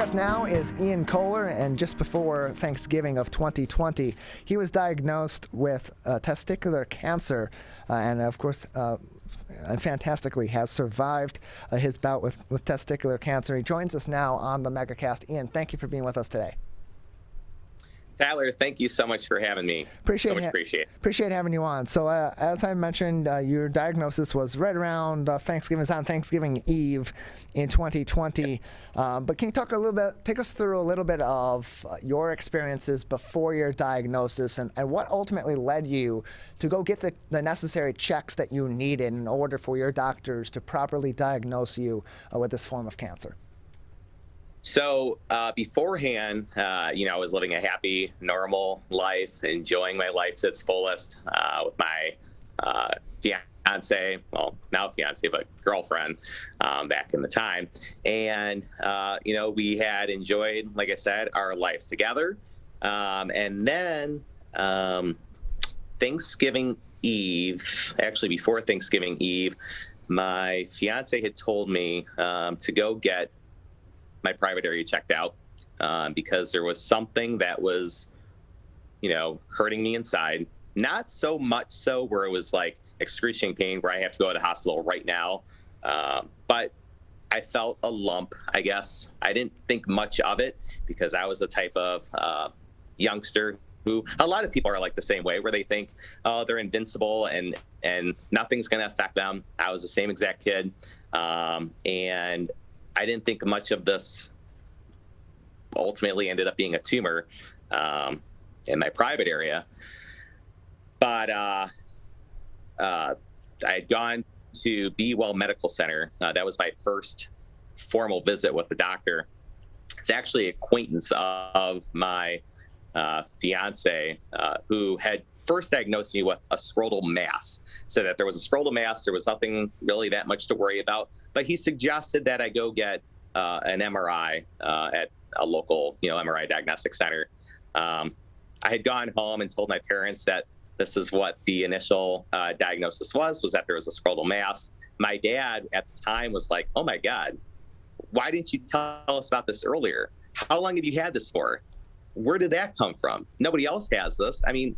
guest now is Ian Kohler, and just before Thanksgiving of 2020, he was diagnosed with testicular cancer, and of course, fantastically has survived his bout with testicular cancer. He joins us now on the MegaCast. Ian, thank you for being with us today. Tyler, thank you so much for having me. Appreciate having you on. So as I mentioned, your diagnosis was right around Thanksgiving. It was on Thanksgiving Eve in 2020. But can you take us through a little bit of your experiences before your diagnosis and what ultimately led you to go get the necessary checks that you needed in order for your doctors to properly diagnose you with this form of cancer? So beforehand, I was living a happy, normal life, enjoying my life to its fullest with my fiance, well, now fiance, but girlfriend back in the time. And, we had enjoyed, like I said, our lives together. And then Thanksgiving Eve, actually before Thanksgiving Eve, my fiance had told me to go get my private area checked out because there was something that was, hurting me inside. Not so much so where it was like excruciating pain where I have to go to the hospital right now. But I felt a lump, I guess. I didn't think much of it because I was the type of youngster who a lot of people are like the same way where they think, oh, they're invincible and nothing's going to affect them. I was the same exact kid. And I didn't think much of this. Ultimately ended up being a tumor in my private area. But I had gone to Be Well Medical Center. That was my first formal visit with the doctor. It's actually an acquaintance of my fiance who had first diagnosed me with a scrotal mass. So that there was a scrotal mass, there was nothing really that much to worry about. But he suggested that I go get an MRI at a local, MRI diagnostic center. I had gone home and told my parents that this is what the initial diagnosis was that there was a scrotal mass. My dad at the time was like, oh my God, why didn't you tell us about this earlier? How long have you had this for? Where did that come from? Nobody else has this. I mean,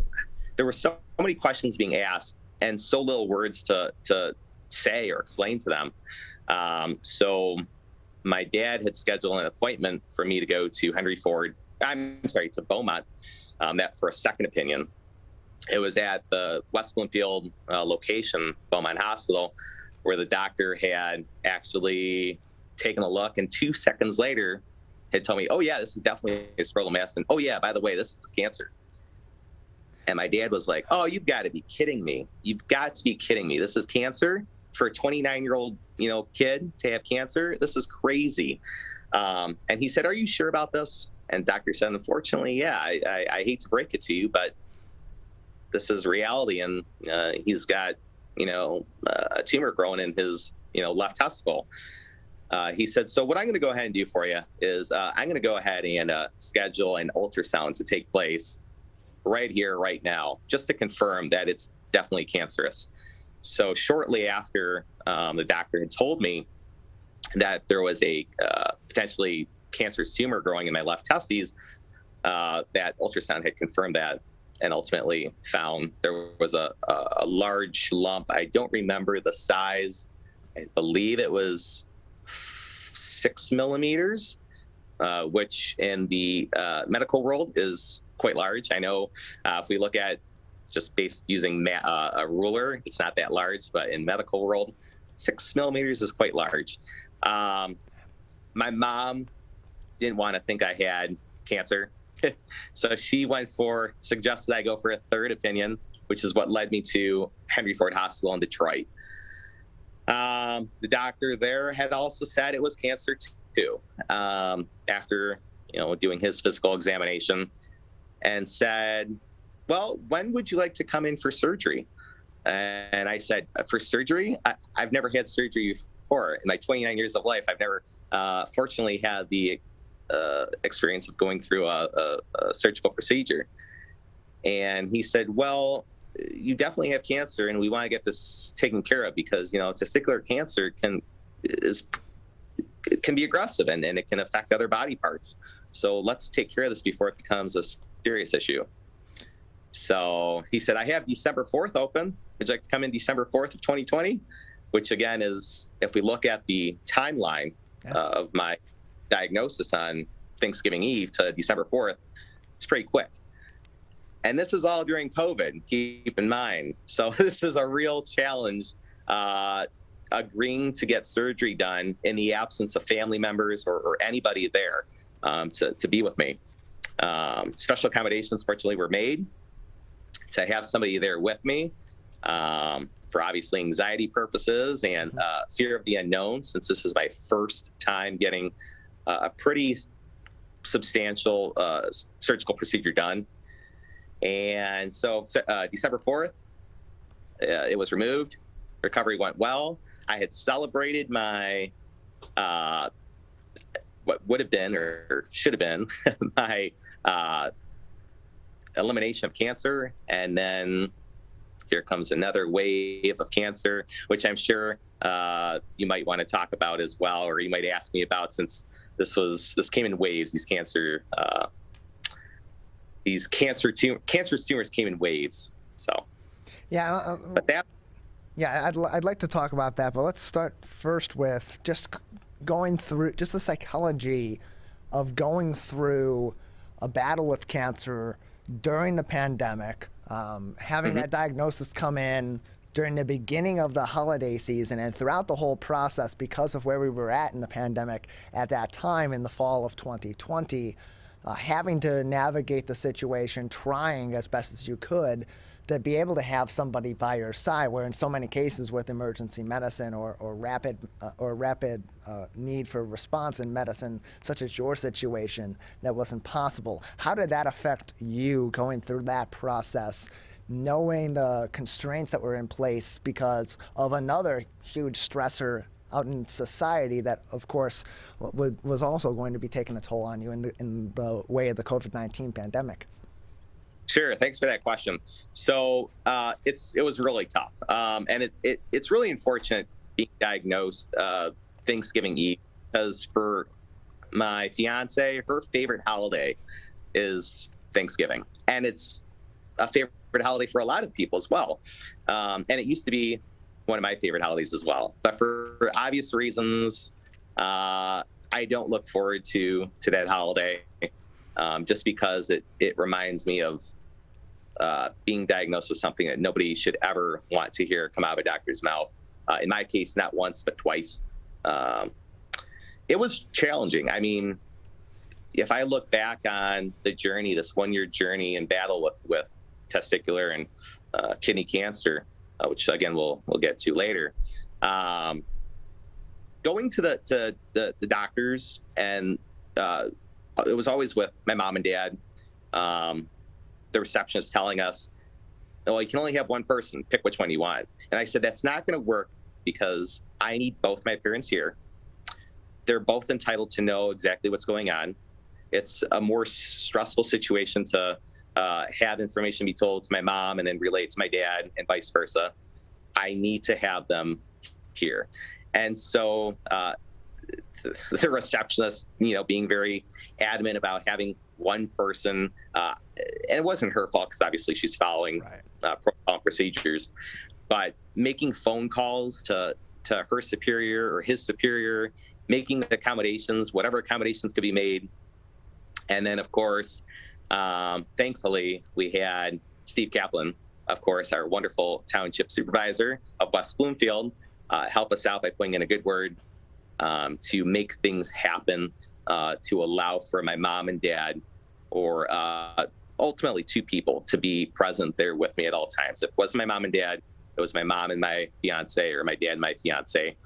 there were so many questions being asked and so little words to say or explain to them. So my dad had scheduled an appointment for me to go to to Beaumont, that for a second opinion. It was at the West Bloomfield location, Beaumont Hospital, where the doctor had actually taken a look and 2 seconds later had told me, oh yeah, this is definitely a scrotal mass. And oh yeah, by the way, this is cancer. And my dad was like, oh, you've got to be kidding me. You've got to be kidding me. This is cancer for a 29-year-old, kid to have cancer. This is crazy. And he said, are you sure about this? And doctor said, unfortunately, yeah, I hate to break it to you, but this is reality. And he's got, a tumor growing in his, left testicle. He said, so what I'm going to go ahead and do for you is I'm going to go ahead and schedule an ultrasound to take place right here, right now, just to confirm that it's definitely cancerous. So shortly after the doctor had told me that there was a potentially cancerous tumor growing in my left testes, that ultrasound had confirmed that and ultimately found there was a large lump. I don't remember the size. I believe it was 6 millimeters, which in the medical world is quite large. I know if we look at just based using a ruler, it's not that large, but in medical world, 6 millimeters is quite large. My mom didn't want to think I had cancer. So she suggested I go for a third opinion, which is what led me to Henry Ford Hospital in Detroit. The doctor there had also said it was cancer too, after, doing his physical examination, and said, well, when would you like to come in for surgery? And I said, for surgery? I've never had surgery before. In my 29 years of life, I've never, fortunately, had the experience of going through a surgical procedure. And he said, well, you definitely have cancer, and we want to get this taken care of because, testicular cancer it can be aggressive and it can affect other body parts. So let's take care of this before it becomes a serious issue. So he said, I have December 4th open. Would you like to come in December 4th of 2020? Which again is, if we look at the timeline of my diagnosis on Thanksgiving Eve to December 4th, it's pretty quick. And this is all during COVID, keep in mind. So this is a real challenge, agreeing to get surgery done in the absence of family members or anybody there to be with me. Special accommodations, fortunately, were made to have somebody there with me for obviously anxiety purposes and fear of the unknown, since this is my first time getting a pretty substantial surgical procedure done. And so December 4th, it was removed. Recovery went well. I had celebrated my, what would have been or should have been my elimination of cancer. And then here comes another wave of cancer, which I'm sure you might want to talk about as well, or you might ask me about, since this came in waves. These cancerous tumors came in waves. So, yeah, but that. Yeah, I'd like to talk about that, but let's start first with just going through just the psychology of going through a battle with cancer during the pandemic, having that diagnosis come in during the beginning of the holiday season and throughout the whole process because of where we were at in the pandemic at that time in the fall of 2020, having to navigate the situation, trying as best as you could to be able to have somebody by your side, where in so many cases with emergency medicine or rapid need for response in medicine, such as your situation, that wasn't possible. How did that affect you going through that process, knowing the constraints that were in place because of another huge stressor out in society that, of course, was also going to be taking a toll on you in the way of the COVID-19 pandemic? Sure. Thanks for that question. So it was really tough. And it's really unfortunate being diagnosed Thanksgiving Eve, because for my fiance, her favorite holiday is Thanksgiving. And it's a favorite holiday for a lot of people as well. And it used to be one of my favorite holidays as well. But for obvious reasons, I don't look forward to that holiday. Just because it reminds me of being diagnosed with something that nobody should ever want to hear come out of a doctor's mouth. In my case, not once, but twice. It was challenging. I mean, if I look back on the journey, this 1-year journey in battle with testicular and kidney cancer, which again we'll get to later, going to the doctors, and it was always with my mom and dad. The receptionist telling us, "Oh, you can only have one person. Pick which one you want." And I said, "That's not going to work, because I need both my parents here. They're both entitled to know exactly what's going on. It's a more stressful situation to have information be told to my mom and then relay it to my dad, and vice versa. I need to have them here." And so the receptionist, being very adamant about having one person, and it wasn't her fault, because obviously she's following protocol and procedures, but making phone calls to her superior or his superior, making the accommodations, whatever accommodations could be made. And then, of course, thankfully, we had Steve Kaplan, of course, our wonderful township supervisor of West Bloomfield, help us out by putting in a good word to make things happen, to allow for my mom and dad, or ultimately two people, to be present there with me at all times. If it wasn't my mom and dad, it was my mom and my fiance, or my dad and my fiance.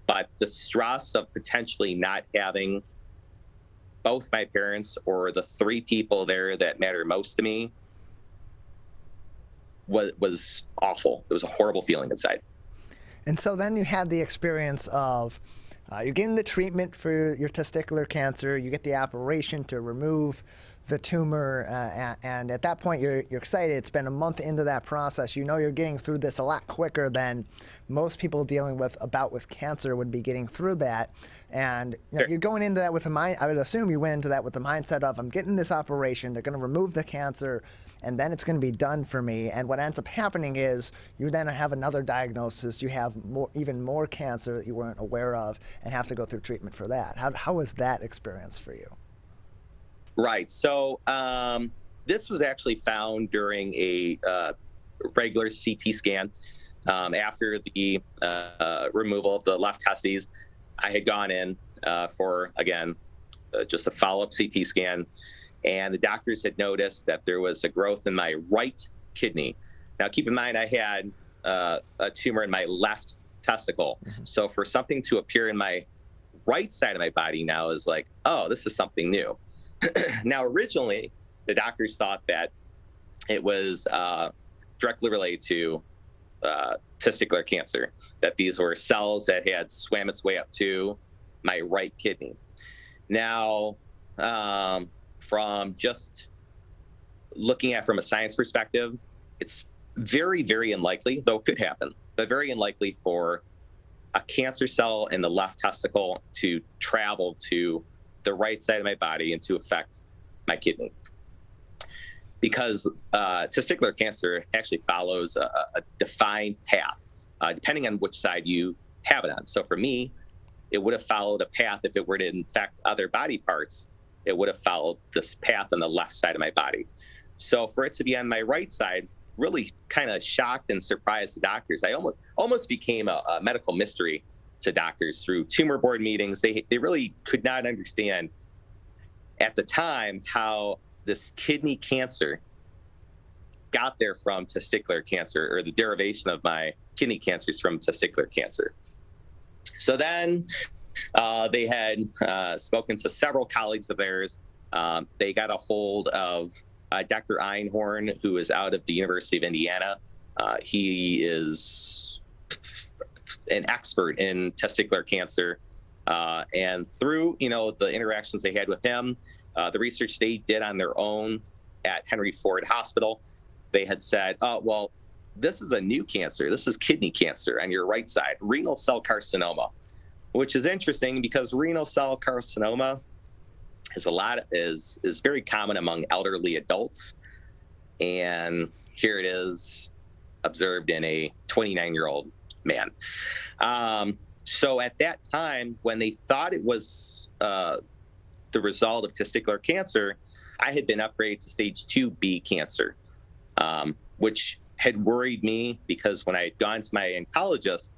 But the stress of potentially not having both my parents, or the three people there that matter most to me, was awful. It was a horrible feeling inside. And so then you had the experience of you're getting the treatment for your testicular cancer. You get the operation to remove the tumor, and at that point you're excited. It's been a month into that process. You know you're getting through this a lot quicker than most people dealing with cancer would be getting through that. And you know, Sure. you're going into that with the mind. I would assume you went into that with the mindset of, I'm getting this operation. They're going to remove the cancer, and then it's going to be done for me. And what ends up happening is you then have another diagnosis. You have even more cancer that you weren't aware of, and have to go through treatment for that. How was that experience for you? Right. So this was actually found during a regular CT scan. After the removal of the left testes, I had gone in for, again, just a follow-up CT scan, and the doctors had noticed that there was a growth in my right kidney. Now, keep in mind, I had a tumor in my left testicle. Mm-hmm. So for something to appear in my right side of my body now is like, oh, this is something new. Now, originally, the doctors thought that it was directly related to testicular cancer, that these were cells that had swam its way up to my right kidney. Now, from just looking at from a science perspective, it's very, very unlikely, though it could happen, but very unlikely for a cancer cell in the left testicle to travel to the right side of my body and to affect my kidney. Because testicular cancer actually follows a defined path, depending on which side you have it on. So for me, it would have followed a path. If it were to infect other body parts, it would have followed this path on the left side of my body. So for it to be on my right side really kind of shocked and surprised the doctors. I almost became a medical mystery to doctors through tumor board meetings. They really could not understand at the time how this kidney cancer got there from testicular cancer, or the derivation of my kidney cancers from testicular cancer. So then they had spoken to several colleagues of theirs. They got a hold of Dr. Einhorn, who is out of the University of Indiana. He is an expert in testicular cancer. And through, the interactions they had with him, the research they did on their own at Henry Ford Hospital, they had said, oh, well, this is a new cancer. This is kidney cancer on your right side, renal cell carcinoma, which is interesting because renal cell carcinoma is very common among elderly adults. And here it is observed in a 29-year-old man. So at that time, when they thought it was the result of testicular cancer, I had been upgraded to stage 2B cancer, which had worried me because when I had gone to my oncologist,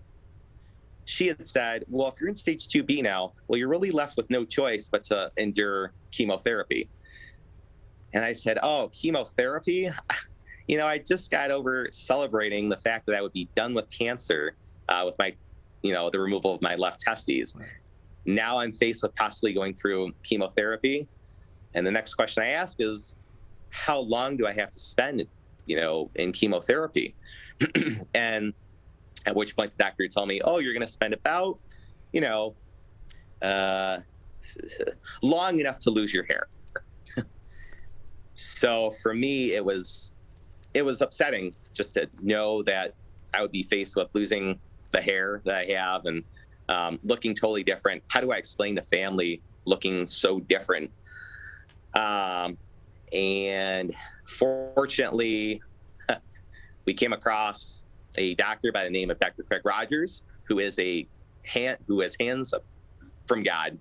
she had said, well, if you're in stage 2B now, well, you're really left with no choice but to endure chemotherapy. And I said, oh, chemotherapy? I just got over celebrating the fact that I would be done with cancer with my, the removal of my left testes. Right. Now I'm faced with possibly going through chemotherapy. And the next question I ask is, how long do I have to spend, in chemotherapy? And at which point the doctor told me, oh, you're going to spend about, long enough to lose your hair. So for me, it was upsetting just to know that I would be faced with losing the hair that I have and looking totally different. How do I explain to family looking so different? And fortunately, we came across a doctor by the name of Dr. Craig Rogers, who has hands from God,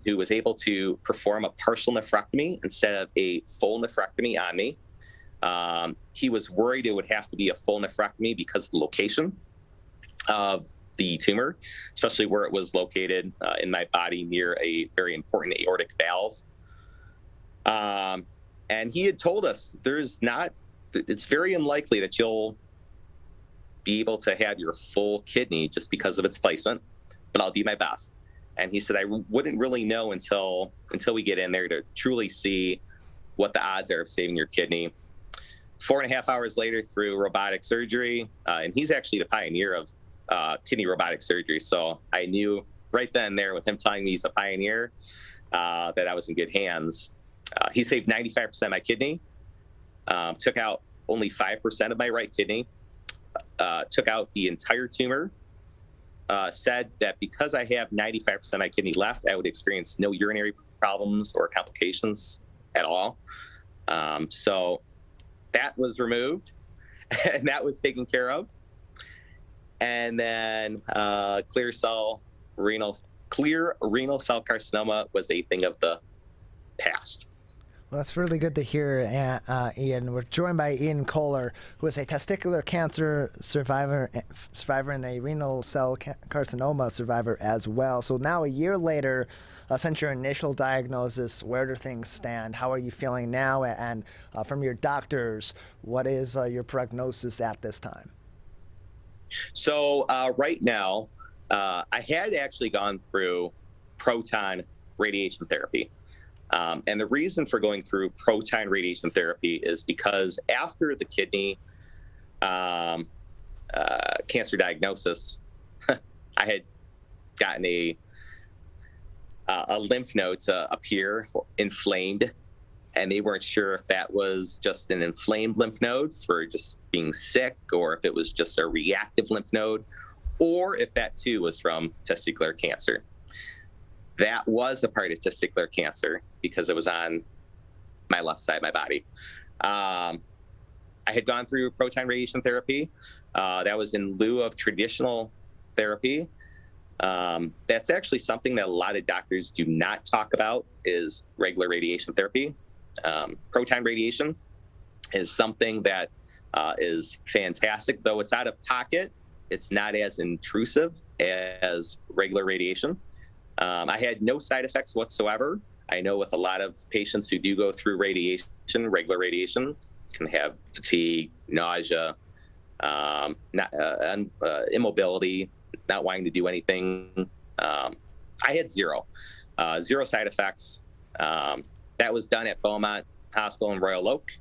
who was able to perform a partial nephrectomy instead of a full nephrectomy on me. He was worried it would have to be a full nephrectomy because of the location of the tumor, especially where it was located in my body near a very important aortic valve. And he had told us it's very unlikely that you'll be able to have your full kidney just because of its placement, but I'll do my best. And he said, I wouldn't really know until we get in there to truly see what the odds are of saving your kidney. 4.5 hours later, through robotic surgery, and he's actually the pioneer of kidney robotic surgery. So I knew right then and there with him telling me he's a pioneer that I was in good hands. He saved 95% of my kidney, took out only 5% of my right kidney, took out the entire tumor, said that because I have 95% of my kidney left, I would experience no urinary problems or complications at all. So that was removed and that was taken care of. And then clear renal cell carcinoma was a thing of the past. Well, that's really good to hear, Ian. We're joined by Ian Kohler, who is a testicular cancer survivor and a renal cell carcinoma survivor as well. So now, a year later, since your initial diagnosis, where do things stand? How are you feeling now? And from your doctors, what is your prognosis at this time? So right now, I had actually gone through proton radiation therapy. And the reason for going through proton radiation therapy is because after the kidney cancer diagnosis, I had gotten a lymph node to appear inflamed, and they weren't sure if that was just an inflamed lymph node for just being sick, or if it was just a reactive lymph node, or if that too was from testicular cancer. That was a part of testicular cancer because it was on my left side of my body. I had gone through proton radiation therapy. That was in lieu of traditional therapy. That's actually something that a lot of doctors do not talk about, is regular radiation therapy. Proton radiation is something that is fantastic, though it's out of pocket. It's not as intrusive as regular radiation. I had no side effects whatsoever. I know with a lot of patients who do go through radiation, regular radiation, can have fatigue, nausea, immobility, not wanting to do anything. I had zero side effects. That was done at Beaumont Hospital in Royal Oak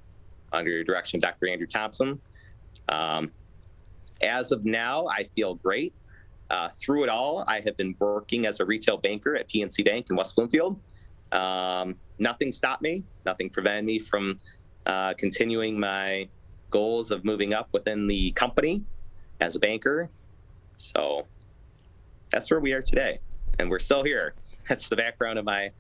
under direction of Dr. Andrew Thompson. As of now, I feel great. Through it all, I have been working as a retail banker at PNC Bank in West Bloomfield. Nothing stopped me. Nothing prevented me from continuing my goals of moving up within the company as a banker. So that's where we are today. And we're still here. That's the background of my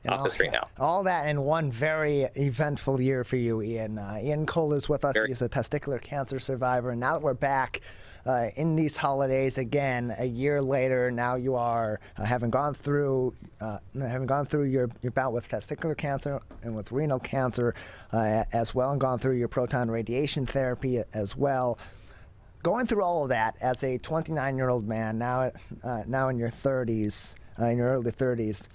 office right now. All that in one very eventful year for you, Ian. Ian Kohler is with us. He's a testicular cancer survivor. And now that we're back in these holidays again, a year later, now you are having gone through your bout with testicular cancer and with renal cancer as well, and gone through your proton radiation therapy as well. Going through all of that as a 29-year-old man, now in your 30s, in your early 30s,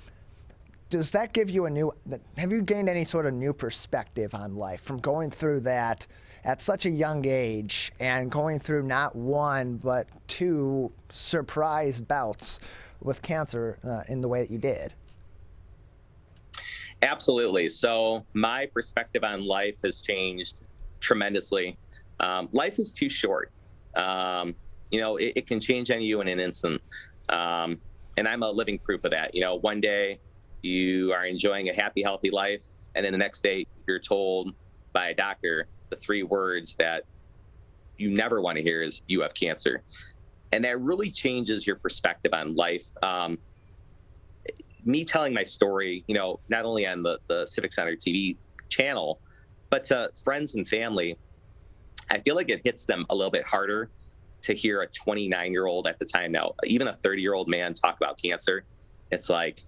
does that give you have you gained any sort of new perspective on life from going through that at such a young age and going through not one but two surprise bouts with cancer in the way that you did? Absolutely. So my perspective on life has changed tremendously. Life is too short. It can change on you in an instant. And I'm a living proof of that. One day you are enjoying a happy, healthy life, and then the next day you're told by a doctor the three words that you never want to hear is, you have cancer. And that really changes your perspective on life. Me telling my story, not only on the Civic Center TV channel, but to friends and family, I feel like it hits them a little bit harder to hear a 29-year-old at the time now, even a 30-year-old man talk about cancer. It's like,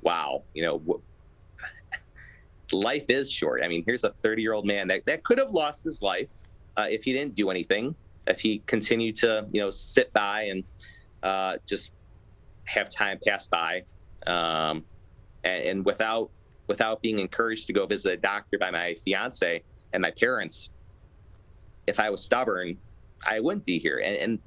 wow, life is short. I mean, here's a 30-year-old man that could have lost his life if he didn't do anything, if he continued to, sit by and just have time pass by, and without being encouraged to go visit a doctor by my fiance and my parents. If I was stubborn, I wouldn't be here. And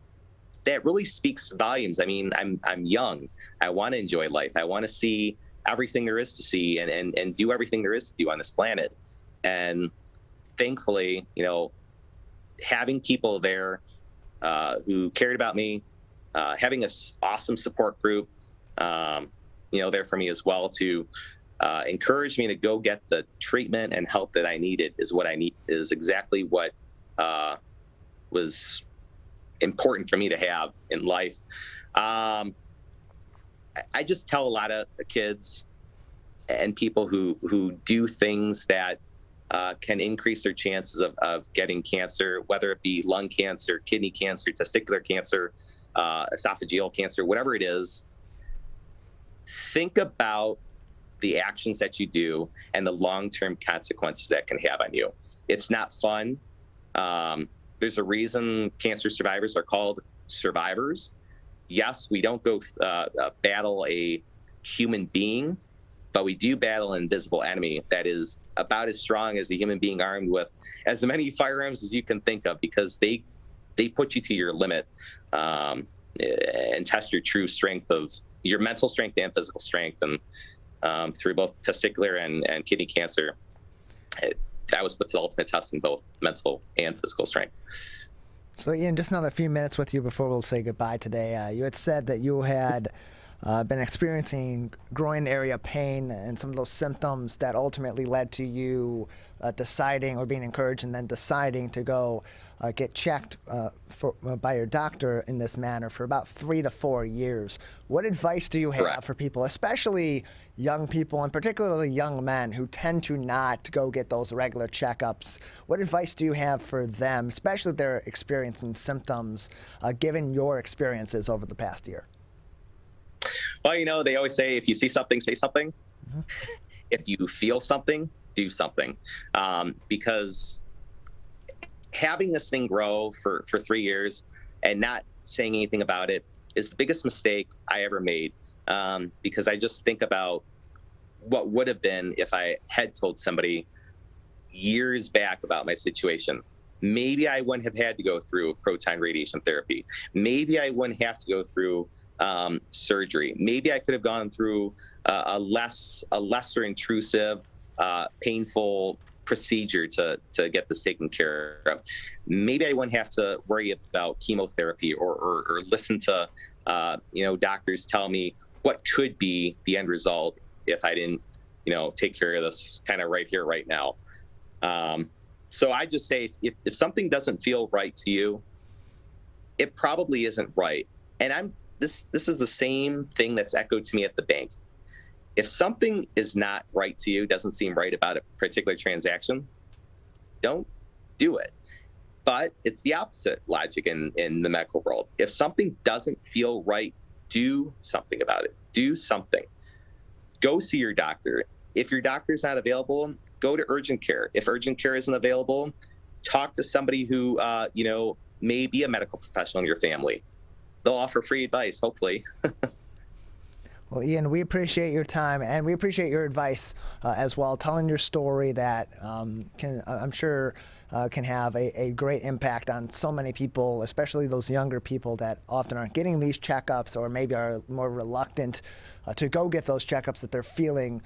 that really speaks volumes. I mean, I'm young. I want to enjoy life. I want to see everything there is to see and do everything there is to do on this planet. And thankfully, having people there who cared about me, having an awesome support group, there for me as well to encouraged me to go get the treatment and help that I needed is exactly what was important for me to have in life. I just tell a lot of kids and people who do things that can increase their chances of getting cancer, whether it be lung cancer, kidney cancer, testicular cancer, esophageal cancer, whatever it is. Think about the actions that you do and the long-term consequences that can have on you. It's not fun. There's a reason cancer survivors are called survivors. Yes, we don't go battle a human being, but we do battle an invisible enemy that is about as strong as a human being armed with as many firearms as you can think of, because they put you to your limit and test your true strength of your mental strength and physical strength. And through both testicular and kidney cancer, that was put to the ultimate test in both mental and physical strength. So Ian, just another few minutes with you before we'll say goodbye today. You had said that you had been experiencing groin area pain and some of those symptoms that ultimately led to you deciding, or being encouraged and then deciding to go get checked by your doctor in this manner for about 3 to 4 years. What advice do you have for people, especially young people and particularly young men who tend to not go get those regular checkups? What advice do you have for them, especially if they're experiencing symptoms, given your experiences over the past year? Well, they always say, if you see something, say something. Mm-hmm. If you feel something, do something. Because having this thing grow for 3 years and not saying anything about it is the biggest mistake I ever made. Because I just think about what would have been if I had told somebody years back about my situation. Maybe I wouldn't have had to go through proton radiation therapy. Maybe I wouldn't have to go through surgery. Maybe I could have gone through a lesser intrusive, painful procedure to get this taken care of. Maybe I wouldn't have to worry about chemotherapy or listen to doctors tell me what could be the end result if I didn't take care of this kind of right here, right now. So I just say, if something doesn't feel right to you, it probably isn't right. And this is the same thing that's echoed to me at the bank. If something is not right to you, doesn't seem right about a particular transaction, don't do it. But it's the opposite logic in the medical world. If something doesn't feel right, do something about it. Do something. Go see your doctor. If your doctor is not available, go to urgent care. If urgent care isn't available, talk to somebody who may be a medical professional in your family. They'll offer free advice, hopefully. Well, Ian, we appreciate your time, and we appreciate your advice as well, telling your story that I'm sure can have a great impact on so many people, especially those younger people that often aren't getting these checkups, or maybe are more reluctant to go get those checkups if they're feeling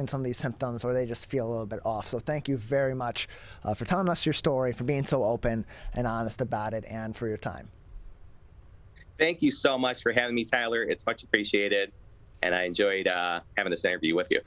some of these symptoms, or they just feel a little bit off. So thank you very much for telling us your story, for being so open and honest about it, and for your time. Thank you so much for having me, Tyler. It's much appreciated, and I enjoyed having this interview with you.